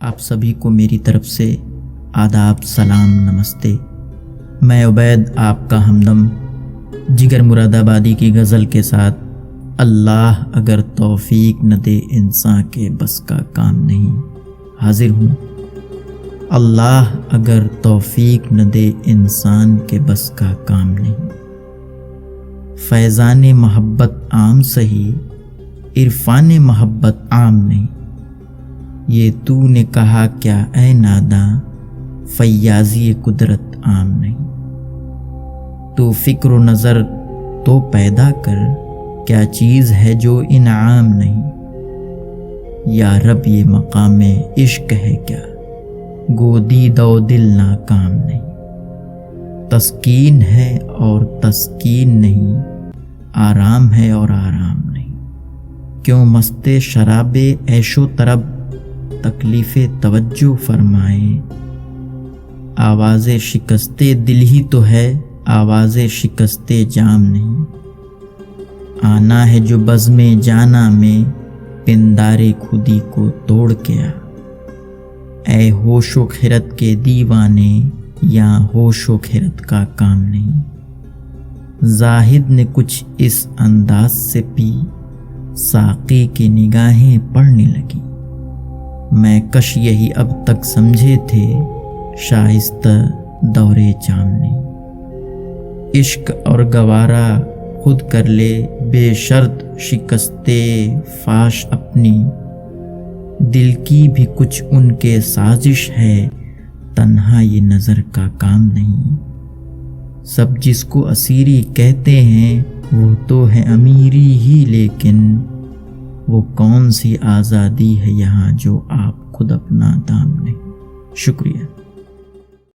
آپ سبھی کو میری طرف سے آداب، سلام، نمستے۔ میں عبید آپ کا ہمدم جگر مراد آبادی کی غزل کے ساتھ اللہ اگر توفیق نہ دے انسان کے بس کا کام نہیں حاضر ہوں۔ اللہ اگر توفیق نہ دے انسان کے بس کا کام نہیں، فیضان محبت عام سہی عرفان محبت عام نہیں، یہ تو نے کہا کیا اے ناداں فیاضی قدرت عام نہیں۔ تو فکر و نظر تو پیدا کر، کیا چیز ہے جو انعام نہیں، یا رب یہ مقام عشق ہے کیا گو دید و دل ناکام نہیں۔ تسکین ہے اور تسکین نہیں، آرام ہے اور آرام نہیں، کیوں مست شراب عیش و طرب تکلیف توجہ فرمائے۔ آواز شکستے دل ہی تو ہے، آواز شکستے جام نہیں، آنا ہے جو بزم جانا میں پندار خودی کو توڑ کے آ۔ اے ہوش و خرد کے دیوانے، یا ہوش و خرد کا کام نہیں۔ زاہد نے کچھ اس انداز سے پی، ساقی کی نگاہیں پڑنے لگی۔ میں کش یہی اب تک سمجھے تھے، شائستہ دور جام نہیں۔ عشق اور گوارا خود کر لے بے شرط شکستے فاش اپنی، دل کی بھی کچھ ان کے سازش ہے، تنہا یہ نظر کا کام نہیں۔ سب جس کو اسیری کہتے ہیں وہ تو ہے امیری ہی، لیکن وہ کون سی آزادی ہے یہاں جو آپ خود اپنا دام نہیں۔ شکریہ۔